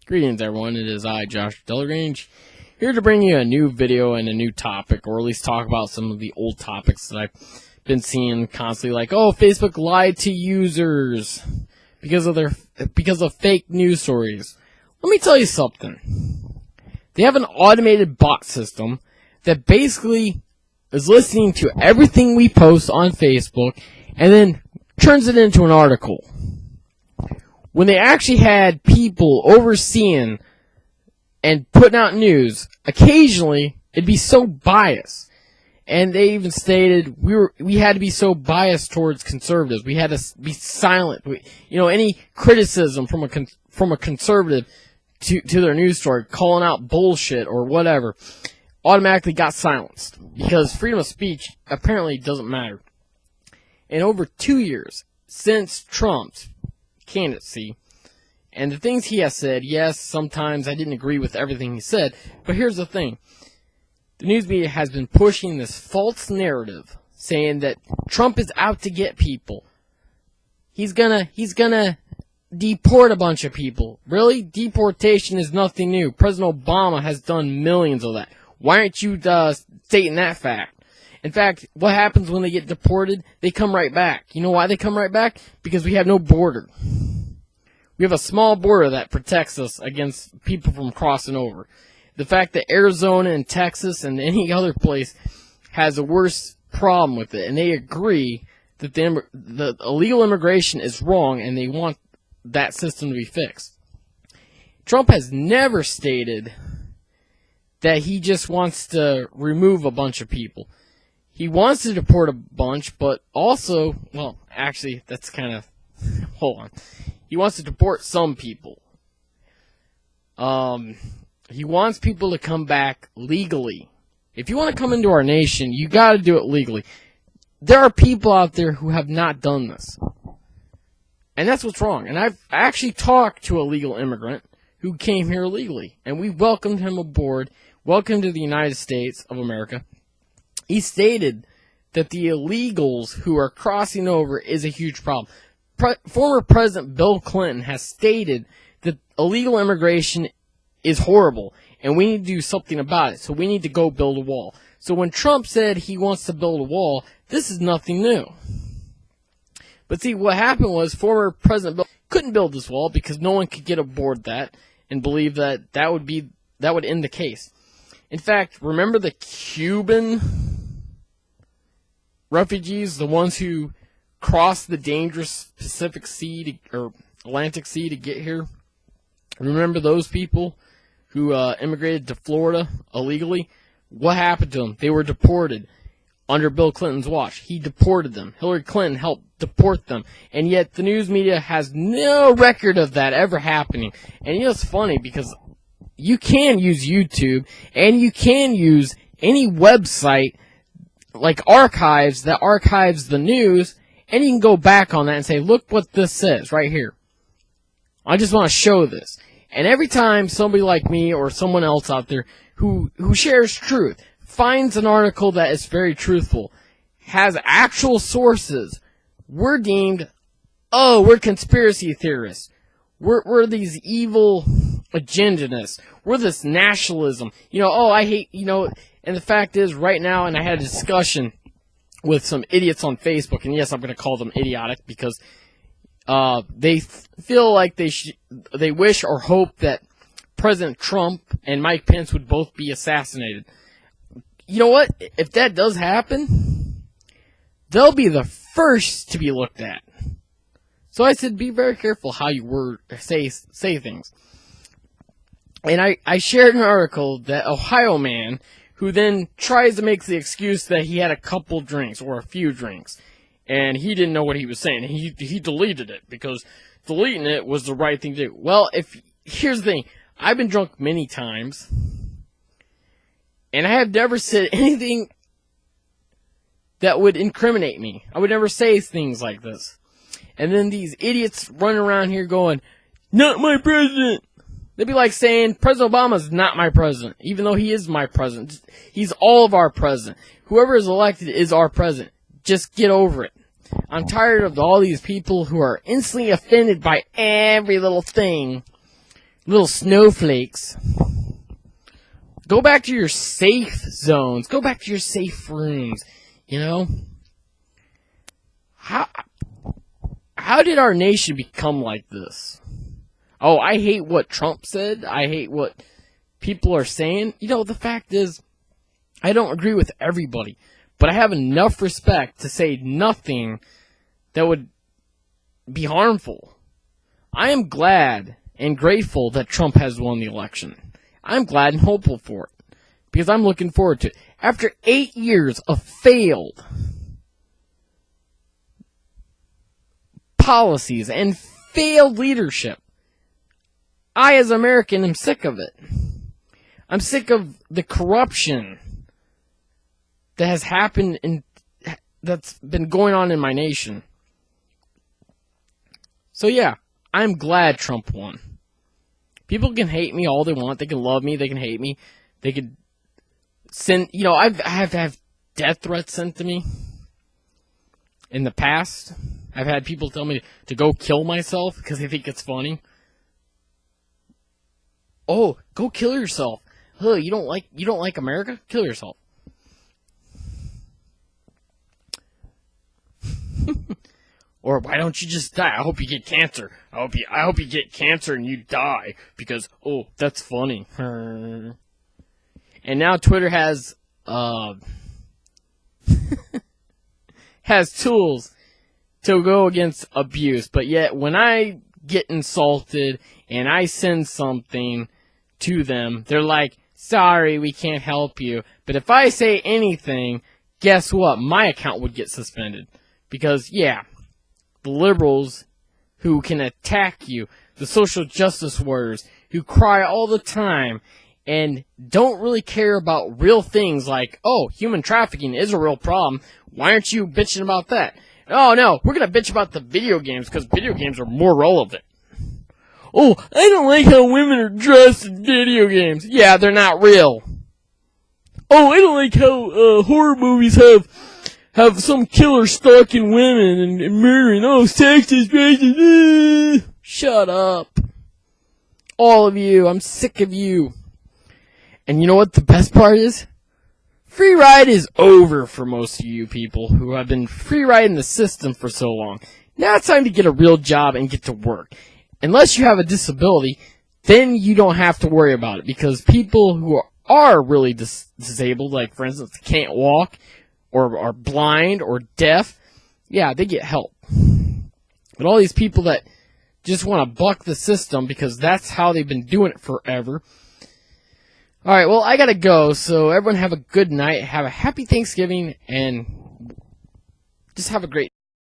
Greetings everyone, it is I, Josh Delagrange, here to bring you a new video and a new topic, or at least talk about some of the old topics that I've been seeing constantly, like, oh, Facebook lied to users because of fake news stories. Let me tell you something. They have an automated bot system that basically is listening to everything we post on Facebook and then turns it into an article. When they actually had people overseeing and putting out news, occasionally it'd be so biased. And they even stated we had to be so biased towards conservatives. We had to be silent. Any criticism from a conservative to their news story, calling out bullshit or whatever, automatically got silenced because freedom of speech apparently doesn't matter. In over 2 years since Trump's candidacy, and the things he has said, yes, sometimes I didn't agree with everything he said, but here's the thing. The news media has been pushing this false narrative, saying that Trump is out to get people. He's gonna deport a bunch of people. Really? Deportation is nothing new. President Obama has done millions of that. Why aren't you stating that fact? In fact, what happens when they get deported? They come right back. You know why they come right back? Because we have no border. We have a small border that protects us against people from crossing over. The fact that Arizona and Texas and any other place has a worse problem with it, and they agree that the illegal immigration is wrong and they want that system to be fixed. Trump has never stated that he just wants to remove a bunch of people. He wants to deport a bunch, but also, well, actually, that's kind of, hold on. He wants to deport some people. He wants people to come back legally. If you want to come into our nation, you got to do it legally. There are people out there who have not done this. And that's what's wrong. And I've actually talked to a legal immigrant who came here illegally, and we welcomed him aboard, welcome to the United States of America. He stated that the illegals who are crossing over is a huge problem. Former President Bill Clinton has stated that illegal immigration is horrible, and we need to do something about it, so we need to go build a wall. So when Trump said he wants to build a wall, this is nothing new. But see, what happened was former President Bill couldn't build this wall because no one could get aboard that and believe that would end the case. In fact, remember the Cuban refugees, the ones who crossed the dangerous Pacific Sea or Atlantic Sea to get here? Remember those people who immigrated to Florida illegally? What happened to them? They were deported under Bill Clinton's watch. He deported them. Hillary Clinton helped deport them. And yet the news media has no record of that ever happening. And it's funny because you can use YouTube and you can use any website like Archives that archives the news, and you can go back on that and say, look what this says right here. I just want to show this. And every time somebody like me or someone else out there who shares truth, finds an article that is very truthful, has actual sources, we're deemed, oh, we're conspiracy theorists. We're these evil agendanists. We're this nationalism. I hate, and the fact is, right now, and I had a discussion with some idiots on Facebook, and yes, I'm going to call them idiotic because they feel like they wish or hope that President Trump and Mike Pence would both be assassinated. You know what? If that does happen, they'll be the first to be looked at. So I said, be very careful how you say things. And I shared an article that Ohio man who then tries to make the excuse that he had a couple drinks or a few drinks, and he didn't know what he was saying. He deleted it because deleting it was the right thing to do. Well, here's the thing. I've been drunk many times, and I have never said anything that would incriminate me. I would never say things like this. And then these idiots running around here going, not my president. They'd be like saying, President Obama's not my president, even though he is my president. He's all of our president. Whoever is elected is our president. Just get over it. I'm tired of all these people who are instantly offended by every little thing Little snowflakes. Go back to your safe zones. Go back to your safe rooms. You know? How did our nation become like this? Oh, I hate what Trump said. I hate what people are saying. You know, the fact is, I don't agree with everybody. But I have enough respect to say nothing that would be harmful. I am glad and grateful that Trump has won the election. I'm glad and hopeful for it. Because I'm looking forward to it. After 8 years of failed policies and failed leadership, I, as an American, am sick of it. I'm sick of the corruption that has happened and that's been going on in my nation. So yeah, I'm glad Trump won. People can hate me all they want. They can love me. They can hate me. They could send, you know, I have had death threats sent to me in the past. I've had people tell me to go kill myself because they think it's funny. Oh, go kill yourself. Huh, you don't like America? Kill yourself. Or why don't you just die? I hope you get cancer. I hope you get cancer and you die because that's funny. And now Twitter has has tools to go against abuse, but yet when I get insulted and I send something to them, they're like, "Sorry, we can't help you." But if I say anything, guess what? My account would get suspended. Because, yeah, the liberals who can attack you, the social justice warriors who cry all the time and don't really care about real things like, oh, human trafficking is a real problem. Why aren't you bitching about that? Oh, no, we're going to bitch about the video games because video games are more relevant. Oh, I don't like how women are dressed in video games. Yeah, they're not real. Oh, I don't like how horror movies have some killer stalking women and murdering. Oh, sexist, racist. Shut up. All of you. I'm sick of you. And you know what the best part is? Free ride is over for most of you people who have been free riding the system for so long. Now it's time to get a real job and get to work. Unless you have a disability, then you don't have to worry about it. Because people who are really disabled, like for instance, can't walk, or are blind or deaf, yeah, they get help. But all these people that just want to buck the system because that's how they've been doing it forever. Alright, well, I gotta go, so everyone have a good night, have a happy Thanksgiving, and just have a great